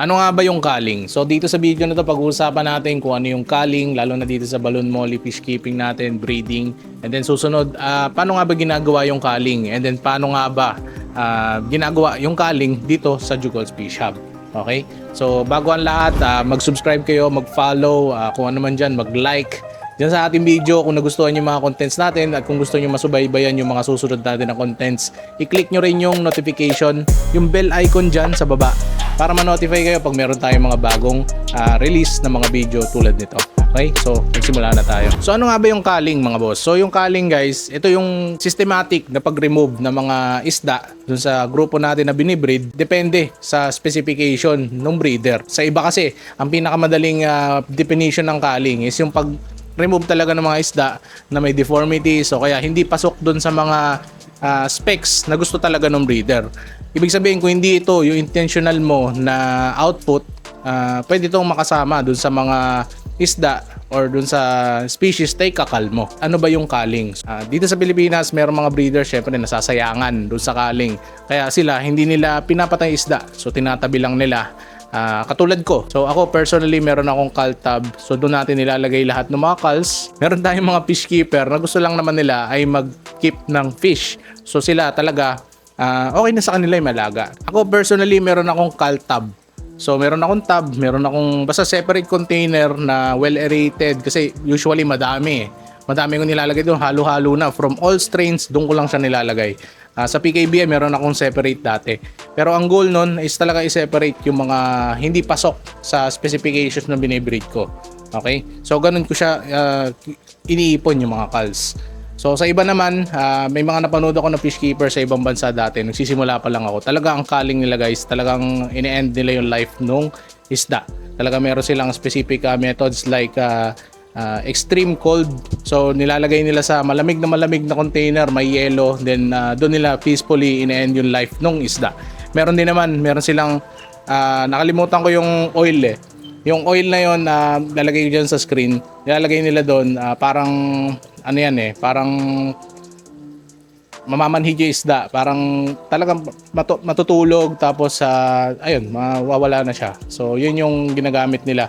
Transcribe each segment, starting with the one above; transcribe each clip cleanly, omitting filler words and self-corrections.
Ano nga ba yung culling? So dito sa video na to pag-uusapan natin kung ano yung culling, lalo na dito sa balloon molly fish keeping natin, breeding. And then susunod, paano nga ba ginagawa yung culling? And then paano nga ba ginagawa yung culling dito sa Jugols Fish Hub? Okay? So bago ang lahat, mag-subscribe kayo, mag-follow, kung ano man dyan, mag-like dyan sa ating video kung nagustuhan yung mga contents natin at kung gusto nyo masubaybayan yung mga susunod natin na contents, i-click nyo rin yung notification, yung bell icon dyan sa baba para ma-notify kayo pag meron tayong mga bagong release na mga video tulad nito. Okay? So, magsimula na tayo. So, ano nga ba yung culling mga boss? So, yung culling guys, ito yung systematic na pag-remove ng mga isda dun sa grupo natin na binibreed. Depende sa specification ng breeder. Sa iba kasi, ang pinakamadaling definition ng culling is yung pag-remove talaga ng mga isda na may deformities o kaya hindi pasok dun sa mga specs na gusto talaga ng breeder. Ibig sabihin kung hindi ito yung intentional mo na output, pwede itong makasama dun sa mga isda or dun sa species na ikakal mo. Ano ba yung culling? Dito sa Pilipinas, mayroong mga breeder syempre nasasayangan dun sa culling. Kaya sila hindi nila pinapatay isda. So tinatabi lang nila. Katulad ko. So ako personally meron akong cal tub. So doon natin nilalagay lahat ng mga cals. Meron tayong mga fish keeper na gusto lang naman nila ay mag-keep ng fish. So sila talaga okay na sa kanila yung malaga. Ako personally meron akong cal tub. So meron akong tub, meron akong basta separate container na well aerated kasi usually madami. Madami ko nilalagay doon, halo-halo na from all strains, doon ko lang siya nilalagay. Sa PKBI meron akong separate dati. Pero ang goal nun is talaga i-separate yung mga hindi pasok sa specifications na binibreed ko. Okay? So ganun ko siya iniipon yung mga calls. So sa iba naman, may mga napanood ako na fish keeper sa ibang bansa dati. Nagsisimula pa lang ako. Talaga ang culling nila guys, talagang ini-end nila yung life nung isda. Talaga meron silang specific methods like extreme cold. So nilalagay nila sa malamig na container, may yelo, then doon nila peacefully in-end yung life nung isda. Meron din naman, meron silang nakalimutan ko yung oil Yung oil na yon lalagay ko dyan sa screen. Nilalagay nila doon parang ano yan parang mamamanhid yung isda, parang talagang matutulog tapos ayun, mawawala na siya. So yun yung ginagamit nila.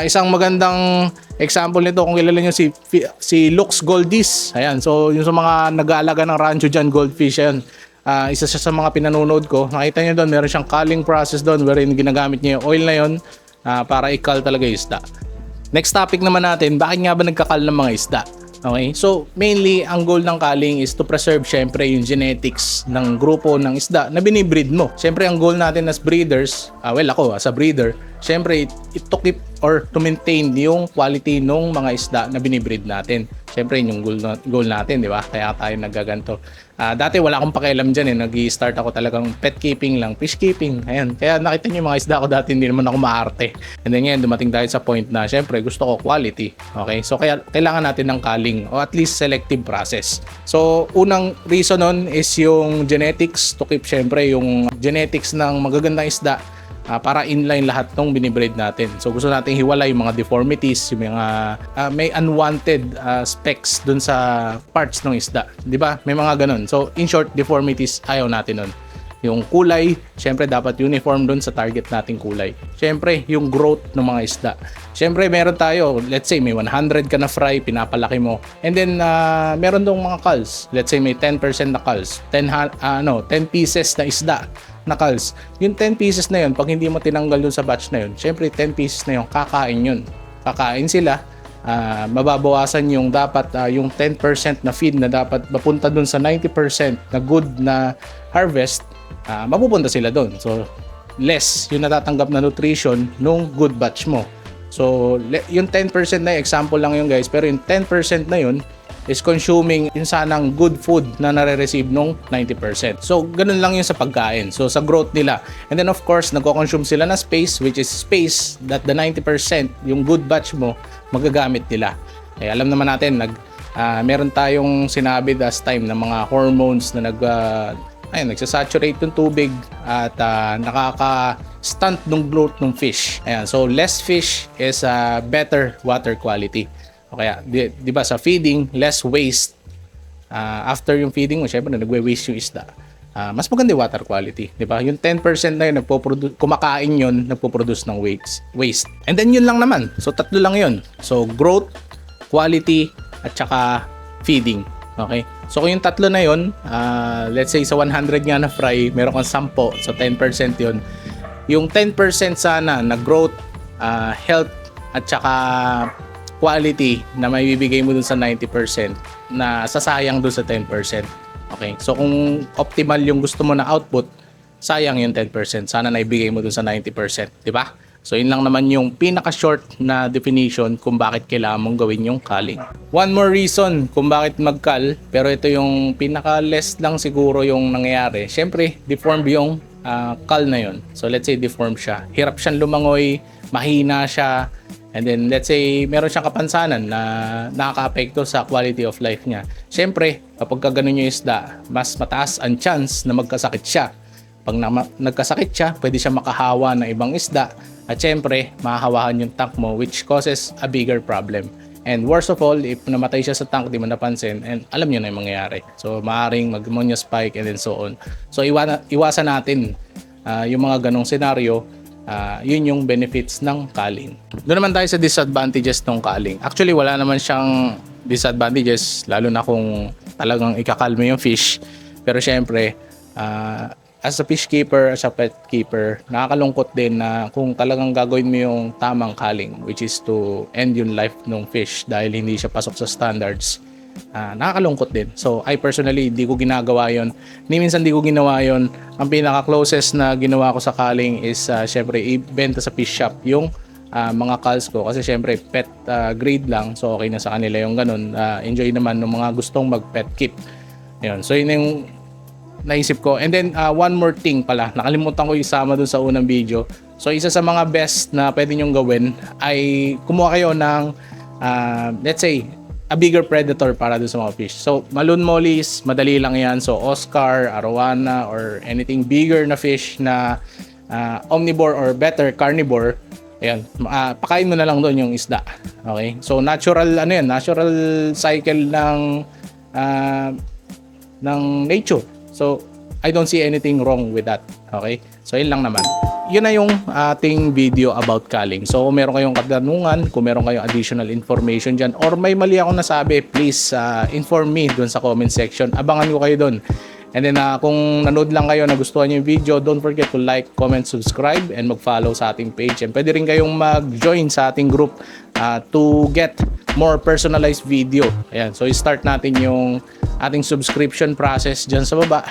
Isang magandang example nito kung kilala niyo si Lux Goldies. Ayan, so yung sa mga nag-aalaga ng rancho diyan, goldfish yan. Isa siya sa mga pinanonood ko. Nakita niyo doon, meron siyang culling process doon wherein ginagamit niya yung oil na yon para ikal talaga yung isda. Next topic naman natin, bakit nga ba nagkakal ng mga isda? Okay, so mainly ang goal ng culling is to preserve syempre yung genetics ng grupo ng isda na binibreed mo. Syempre ang goal natin as breeders, ako as a breeder, syempre to keep or to maintain yung quality ng mga isda na binibreed natin. Syempre yun yung goal natin, di ba? Kaya tayo nagaganto. Dati wala akong pakialam dyan Nag-i-start ako talagang pet keeping lang, fish keeping. Ayan. Kaya nakita niyo yung mga isda ko dati, hindi naman ako maarte. And then ngayon, dumating tayo sa point na syempre gusto ko quality. Okay? So kaya kailangan natin ng culling o at least selective process. So unang reason nun is yung genetics, to keep syempre yung genetics ng magagandang isda para inline lahat ng binibreed natin. So gusto nating hiwalay yung mga deformities, yung mga may unwanted specs dun sa parts ng isda. 'Di ba? May mga ganun. So in short, deformities ayaw natin nun. Yung kulay, syempre dapat uniform dun sa target nating kulay. Syempre, yung growth ng mga isda. Syempre, meron tayo, let's say may 100 ka na fry, pinapalaki mo. And then meron dong mga culls. Let's say may 10% na culls. 10 pieces na isda na culls. Yung 10 pieces na yun, pag hindi mo tinanggal dun sa batch na yun, syempre 10 pieces na yun, kakain yun. Kakain sila. Mababawasan yung dapat yung 10% na feed na dapat mapunta dun sa 90% na good na harvest, mapupunta sila doon. So less yung natatanggap na nutrition nung good batch mo. So yung 10% na example lang yun guys, pero yung 10% na yun is consuming yung sanang good food na nare-receive nung 90%. So ganun lang yun sa pagkain. So sa growth nila. And then of course, nagko-consume sila na space, which is space that the 90% yung good batch mo magagamit nila. Alam naman natin meron tayong sinabi last time na mga hormones na nagsasaturate ng tubig at nakaka-stunt ng growth ng fish. Ayan, so less fish is better water quality. O kaya, di ba sa feeding, less waste. After yung feeding mo, syempre nagwe-waste yung isda. mas maganda yung water quality, di ba? Yung 10% na yun, kumakain yun, nagpo-produce ng waste. And then yun lang naman. So tatlo lang yun. So growth, quality, at saka feeding. Okay? So kung yung tatlo na yun, let's say sa 100 nga na fry, meron kang 10, so 10% yun. Yung 10% sana na growth, health, at saka quality na may bibigay mo dun sa 90% na sasayang dun sa 10%. Okay? So kung optimal yung gusto mo na output, sayang yung 10%. Sana naibigay mo dun sa 90%, di ba? So yun lang naman yung pinaka-short na definition kung bakit kailangan mong gawin yung culling. One more reason kung bakit mag-cull, pero ito yung pinaka-less lang siguro yung nangyayari. Syempre, deformed yung cull na yun. So let's say deformed siya. Hirap siyang lumangoy, mahina siya, and then let's say meron siyang kapansanan na nakaka-apekto sa quality of life niya. Syempre, kapag ganun yung isda, mas mataas ang chance na magkasakit siya. Pag nagkasakit siya, pwede siya makahawa ng ibang isda. At syempre, mahahawahan yung tank mo, which causes a bigger problem. And worst of all, if namatay siya sa tank, di mo napansin, and alam nyo na yung mangyayari. So, maaaring mag-ammonia spike and then so on. So, iwasan natin yung mga ganong senaryo. Yun yung benefits ng culling. Doon naman tayo sa disadvantages ng culling. Actually, wala naman siyang disadvantages, lalo na kung talagang ikakal mo yung fish. Pero syempre, as a fish keeper, as a pet keeper, nakakalungkot din na kung talagang gagawin mo yung tamang culling, which is to end yung life ng fish dahil hindi siya pasok sa standards, nakakalungkot din. So, I personally, di ko ginagawa yon. Ni minsan di ko ginawa yon. Ang pinaka-closest na ginawa ko sa culling is, syempre, ibenta sa fish shop yung mga culls ko. Kasi syempre, pet grade lang. So, okay na sa kanila yung ganun. Enjoy naman ng mga gustong mag-pet keep. Yun. So, yun yung naisip ko. And then one more thing pala, nakalimutan ko isama dun sa unang video. So isa sa mga best na pwede nyong gawin ay kumuha kayo ng let's say a bigger predator para dun sa mga fish. So Malun mollies, madali lang yan. So Oscar, arowana, or anything bigger na fish na omnivore or better carnivore, ayan, pakain mo na lang doon yung isda. Okay? So natural natural cycle ng nature. So, I don't see anything wrong with that. Okay? So, yun lang naman. Yun na yung ating video about culling. So, kung meron kayong katanungan, kung meron kayong additional information dyan, or may mali akong nasabi, please inform me dun sa comment section. Abangan ko kayo dun. And then, kung nanood lang kayo, nagustuhan nyo yung video, don't forget to like, comment, subscribe, and mag-follow sa ating page. And pwede rin kayong mag-join sa ating group to get more personalized video. Ayan. So, i-start natin yung ating subscription process dyan sa baba.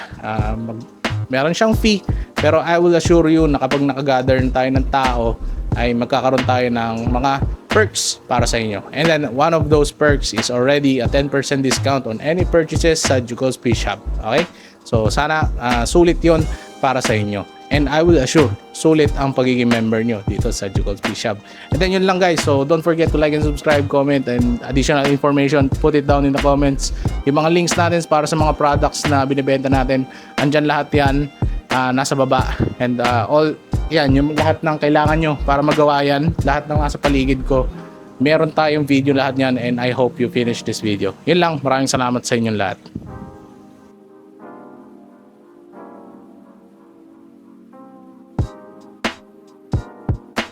Meron siyang fee, pero I will assure you na kapag nakagather tayo ng tao, ay magkakaroon tayo ng mga perks para sa inyo. And then, one of those perks is already a 10% discount on any purchases sa Jugo's Fish Shop. Okay? So, sana sulit yon para sa inyo. And I will assure, sulit ang pagiging member nyo dito sa Jugo's Fish Shop. And then yun lang guys. So don't forget to like and subscribe, comment, and additional information, put it down in the comments. Yung mga links natin para sa mga products na binibenta natin, andyan lahat yan, nasa baba. And all, yan, yung lahat ng kailangan nyo para magawa yan, lahat ng nasa paligid ko, meron tayong video lahat yan, and I hope you finish this video. Yun lang, maraming salamat sa inyong lahat.